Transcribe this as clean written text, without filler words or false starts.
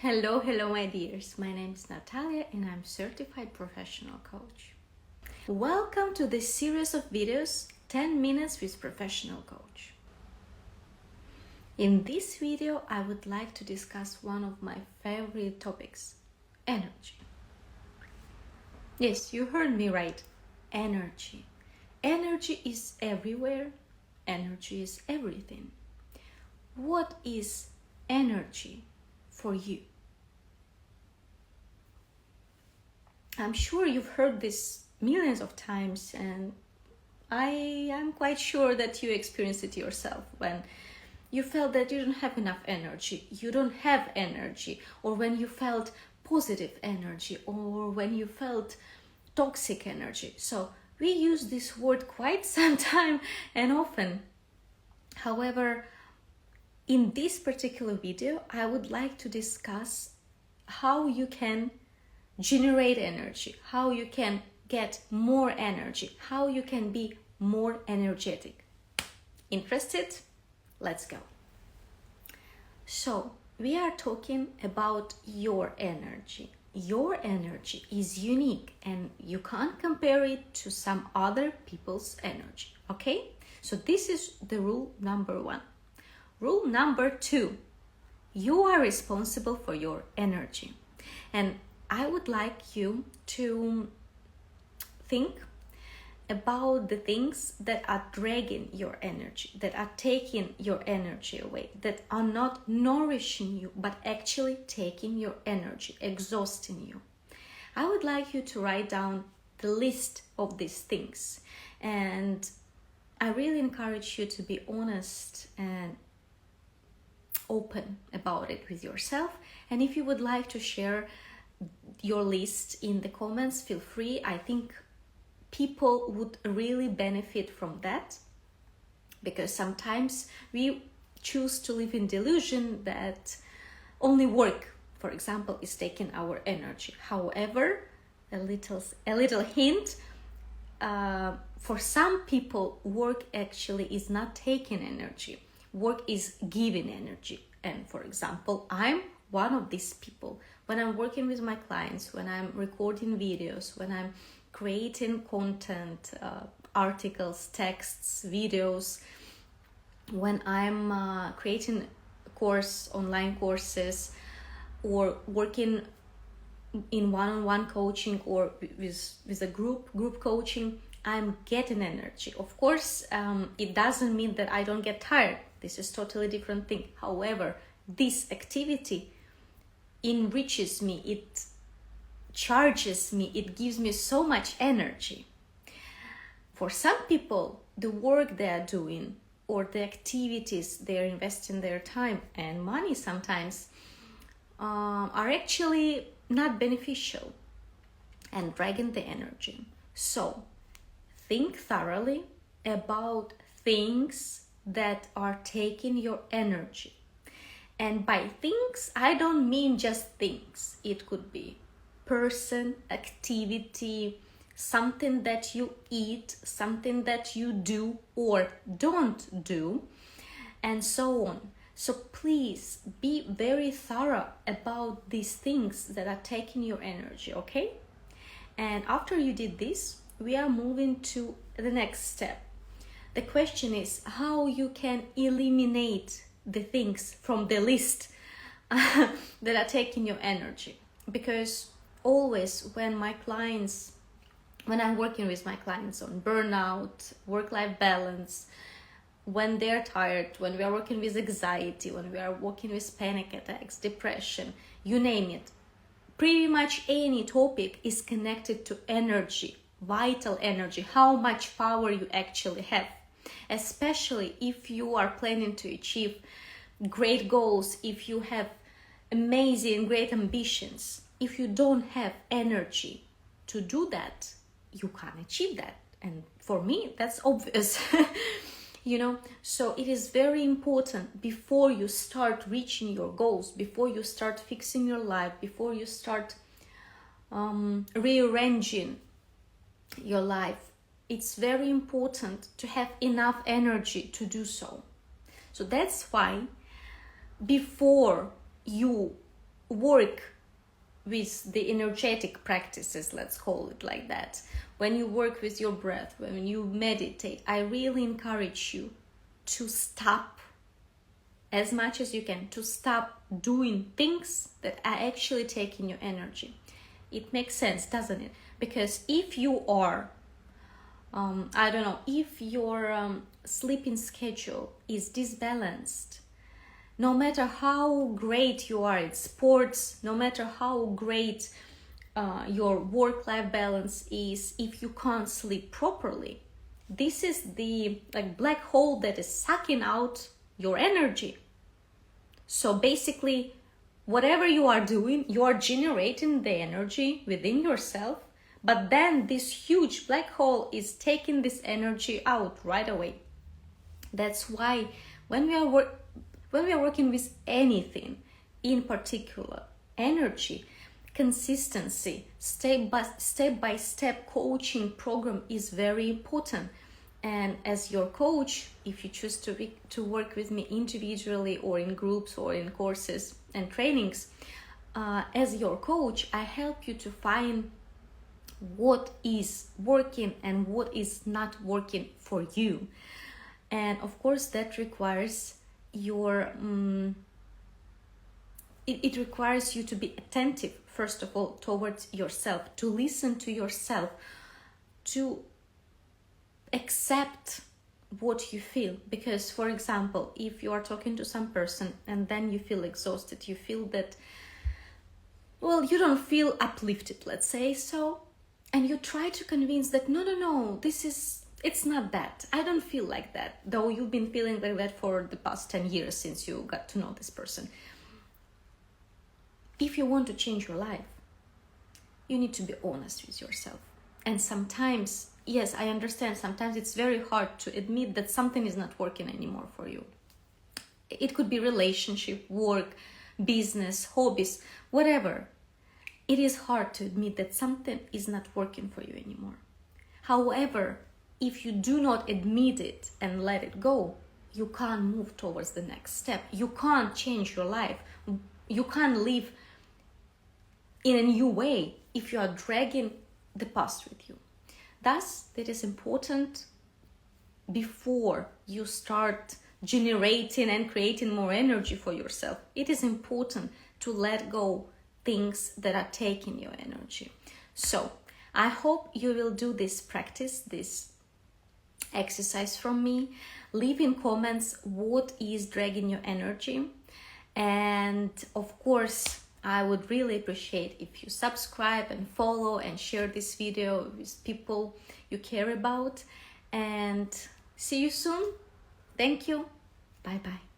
Hello, my dears. My name is Natalia and I'm certified professional coach. Welcome to this series of videos, 10 minutes with professional coach. In this video, I would like to discuss one of my favorite topics, energy. Yes, you heard me right. Energy. Energy is everywhere. Energy is everything. What is energy for you? I'm sure you've heard this millions of times, and I am quite sure that you experienced it yourself when you felt that you don't have enough energy, you don't have energy, or when you felt positive energy, or when you felt toxic energy. So we use this word quite some time and often. However, in this particular video, I would like to discuss how you can generate energy, how you can get more energy, how you can be more energetic. Interested? Let's go. So, we are talking about your energy. Your energy is unique and you can't compare it to some other people's energy, okay? So this is the rule number 1. Rule number 2, you are responsible for your energy. And I would like you to think about the things that are dragging your energy, that are taking your energy away, that are not nourishing you, but actually taking your energy, exhausting you. I would like you to write down the list of these things. And I really encourage you to be honest and open about it with yourself. And if you would like to share your list in the comments, feel free. I think people would really benefit from that, because sometimes we choose to live in delusion that only work, for example, is taking our energy. However, a little hint, for some people, work actually is not taking energy. Work is giving energy. And for example, I'm one of these people. When I'm working with my clients, when I'm recording videos, when I'm creating content, articles, texts, videos, when I'm creating online courses, or working in one-on-one coaching or with a group coaching, I'm getting energy. Of course, it doesn't mean that I don't get tired. This is totally different thing. However, this activity enriches me, it charges me, it gives me so much energy. For some people, the work they are doing or the activities they are investing their time and money sometimes are actually not beneficial and dragging the energy. So think thoroughly about things that are taking your energy. And by things, I don't mean just things. It could be person, activity, something that you eat, something that you do or don't do, and so on. So please be very thorough about these things that are taking your energy, okay? And after you did this, we are moving to the next step. The question is how you can eliminate the things from the list that are taking your energy. Because always when I'm working with my clients on burnout, work-life balance, when they're tired, when we are working with anxiety, when we are working with panic attacks, depression, you name it, pretty much any topic is connected to energy, vital energy, how much power you actually have. Especially if you are planning to achieve great goals, if you have amazing, great ambitions, if you don't have energy to do that, you can't achieve that. And for me, that's obvious. So it is very important before you start reaching your goals, before you start fixing your life, before you start rearranging your life, it's very important to have enough energy to do so. So that's why before you work with the energetic practices, let's call it like that, when you work with your breath, when you meditate, I really encourage you to stop as much as you can, to stop doing things that are actually taking your energy. It makes sense, doesn't it? Because if you are, if your sleeping schedule is disbalanced, no matter how great you are at sports, no matter how great your work-life balance is, if you can't sleep properly, this is the black hole that is sucking out your energy. So basically, whatever you are doing, you are generating the energy within yourself, but then this huge black hole is taking this energy out right away. That's why when we are working with anything, in particular energy, consistency, step by step coaching program is very important. And as your coach, if you choose to work with me individually or in groups or in courses and trainings, as your coach, I help you to find what is working and what is not working for you. And of course that requires your it requires you to be attentive, first of all, towards yourself, to listen to yourself, to accept what you feel. Because, for example, if you are talking to some person and then you feel exhausted, you feel that, well, you don't feel uplifted, let's say so, and you try to convince that no, it's not that, I don't feel like that, though you've been feeling like that for the past 10 years since you got to know this person. If you want to change your life, you need to be honest with yourself. And sometimes, yes, I understand, sometimes it's very hard to admit that something is not working anymore for you. It could be relationship, work, business, hobbies, whatever. It is hard to admit that something is not working for you anymore. However, if you do not admit it and let it go, you can't move towards the next step. You can't change your life. You can't live in a new way if you are dragging the past with you. Thus, it is important, before you start generating and creating more energy for yourself, it is important to let go things that are taking your energy. So I hope you will do this practice, this exercise from me. Leave in comments what is dragging your energy. And of course, I would really appreciate if you subscribe and follow and share this video with people you care about. And see you soon. Thank you. Bye bye.